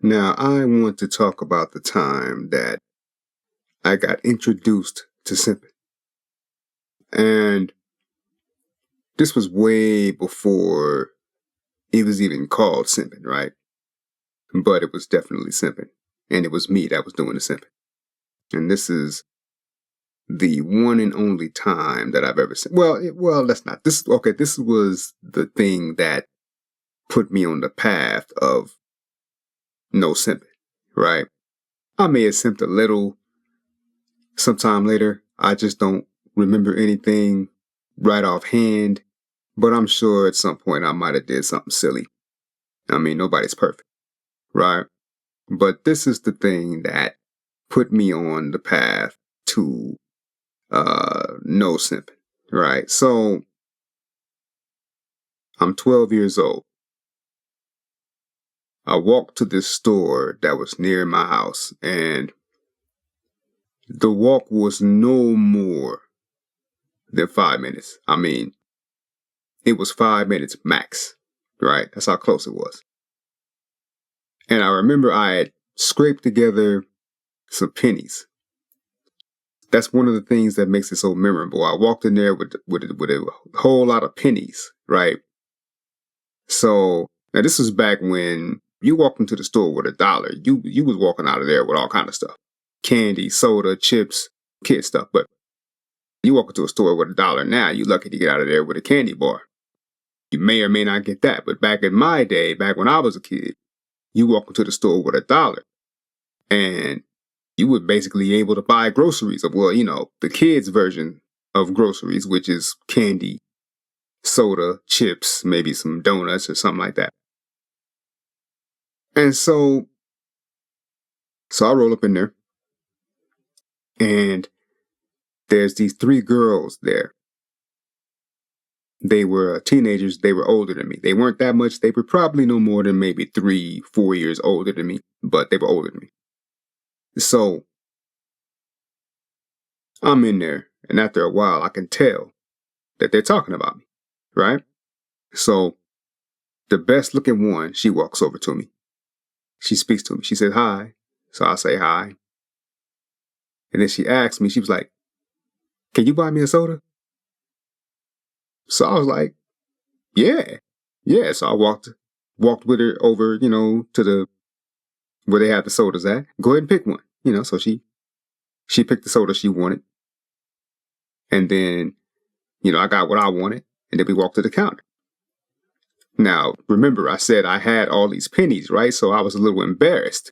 Now, I want to talk about the time that I got introduced to Simpin. And this was way before it was even called Simpin, right? But it was definitely Simpin. And it was me that was doing the Simpin. And this is the one and only time that I've ever seen. Well, that's not. This was the thing that put me on the path of no simping, right? I may have simped a little sometime later. I just don't remember anything right offhand, but I'm sure at some point I might have did something silly. I mean, nobody's perfect, right? But this is the thing that put me on the path to no simping, right? So I'm 12 years old. I walked to this store that was near my house, and the walk was no more than 5 minutes. I mean, it was 5 minutes max, right? That's how close it was. And I remember I had scraped together some pennies. That's one of the things that makes it so memorable. I walked in there with a whole lot of pennies, right? So now this was back when you walked into the store with $1. You was walking out of there with all kind of stuff. Candy, soda, chips, kid stuff. But you walk into a store with $1 now, you're lucky to get out of there with a candy bar. You may or may not get that. But back in my day, back when I was a kid, you walk into the store with $1 and you were basically able to buy groceries. Well, the kids' version of groceries, which is candy, soda, chips, maybe some donuts or something like that. And so I roll up in there and there's these three girls there. They were teenagers. They were older than me. They weren't that much. They were probably no more than maybe 3-4 years older than me, but they were older than me. So I'm in there, and after a while, I can tell that they're talking about me, right? So the best looking one, she walks over to me. She speaks to me. She said, hi. So I say hi. And then she asked me, she was like, can you buy me a soda? So I was like, yeah. Yeah. So I walked with her over, to the where they have the sodas at. Go ahead and pick one. So she picked the soda she wanted. And then, I got what I wanted. And then we walked to the counter. Now, remember, I said I had all these pennies, right? So I was a little embarrassed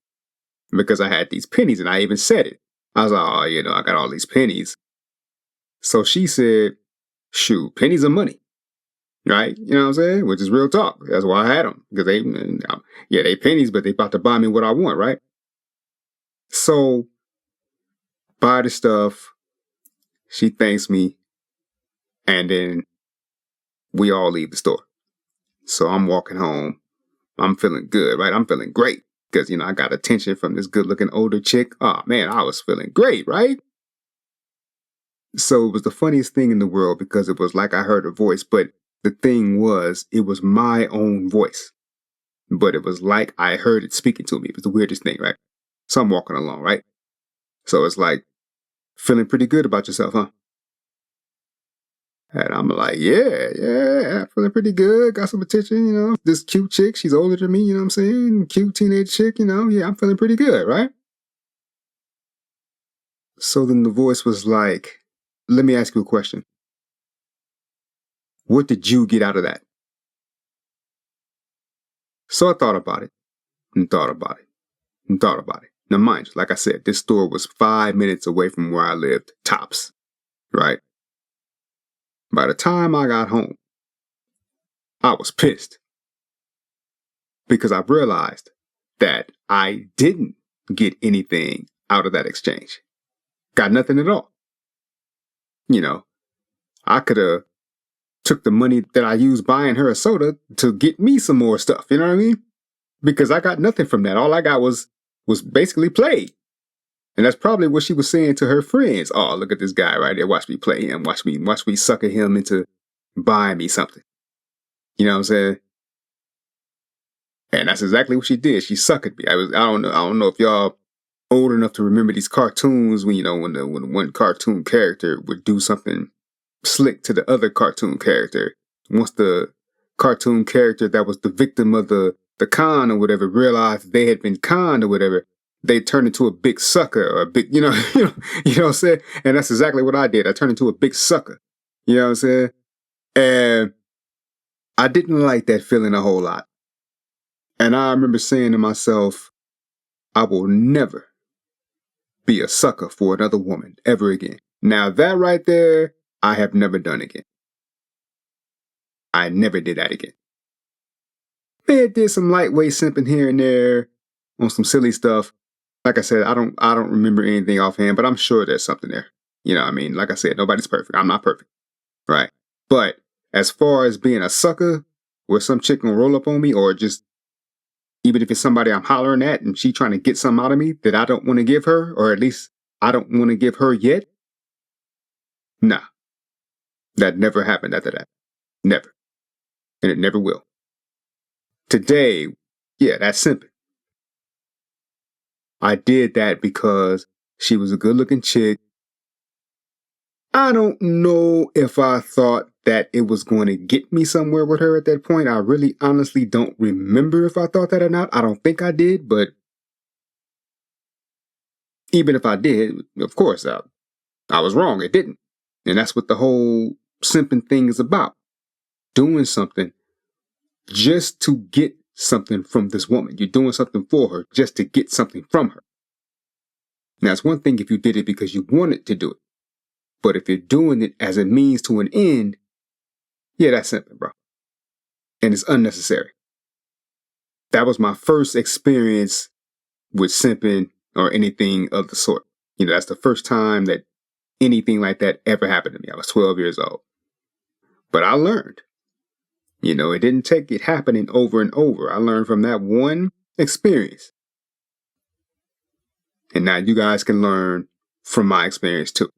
because I had these pennies and I even said it. I was like, oh, I got all these pennies. So she said, shoot, pennies are money, right? You know what I'm saying? Which is real talk. That's why I had them. Because they pennies, but they about to buy me what I want, right? So, buy the stuff. She thanks me. And then we all leave the store. So I'm walking home. I'm feeling good, right? I'm feeling great. Because, I got attention from this good looking older chick. Oh, man, I was feeling great, right? So it was the funniest thing in the world because it was like I heard her voice. But the thing was, it was my own voice. But it was like I heard it speaking to me. It was the weirdest thing, right? So I'm walking along, right? So it's like, feeling pretty good about yourself, huh? And I'm like, yeah, feeling pretty good. Got some attention, This cute chick, she's older than me, you know what I'm saying? Cute teenage chick, yeah, I'm feeling pretty good, right? So then the voice was like, let me ask you a question. What did you get out of that? So I thought about it and thought about it and thought about it. Now, mind you, like I said, this store was 5 minutes away from where I lived, tops, right? By the time I got home, I was pissed because I realized that I didn't get anything out of that exchange. Got nothing at all. I could have took the money that I used buying her a soda to get me some more stuff. You know what I mean? Because I got nothing from that. All I got was basically played. And that's probably what she was saying to her friends. Oh, look at this guy right there. Watch me play him. Watch me sucker him into buying me something. You know what I'm saying? And that's exactly what she did. She suckered me. I don't know if y'all old enough to remember these cartoons when, when one cartoon character would do something slick to the other cartoon character. Once the cartoon character that was the victim of the con or whatever realized they had been conned or whatever, they turned into a big sucker or a big, you know what I'm saying? And that's exactly what I did. I turned into a big sucker. You know what I'm saying? And I didn't like that feeling a whole lot. And I remember saying to myself, I will never be a sucker for another woman ever again. Now that right there, I have never done again. I never did that again. May have did some lightweight simping here and there on some silly stuff. Like I said, I don't remember anything offhand, but I'm sure there's something there. You know what I mean? Like I said, nobody's perfect. I'm not perfect. Right? But as far as being a sucker where some chick gonna roll up on me, or just even if it's somebody I'm hollering at and she trying to get something out of me that I don't want to give her, or at least I don't want to give her yet. Nah. That never happened after that. Never. And it never will. Today, yeah, that's simping. I did that because she was a good-looking chick. I don't know if I thought that it was going to get me somewhere with her at that point. I really honestly don't remember if I thought that or not. I don't think I did, but even if I did, of course, I was wrong. It didn't. And that's what the whole simping thing is about. Doing something just to get something from this woman. You're doing something for her just to get something from her. Now, it's one thing if you did it because you wanted to do it. But if you're doing it as a means to an end, yeah, that's simping, bro. And it's unnecessary. That was my first experience with simping or anything of the sort. That's the first time that anything like that ever happened to me. I was 12 years old. But I learned. It didn't take it happening over and over. I learned from that one experience. And now you guys can learn from my experience too.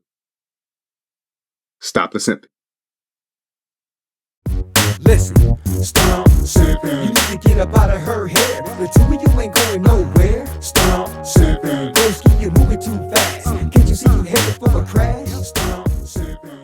Stop the simping. Listen, stop simping. You need to get up out of her hair. The two of you ain't going nowhere. Stop simping. Broski, you're moving too fast. Can't you see you headed for a crash? Stop simping.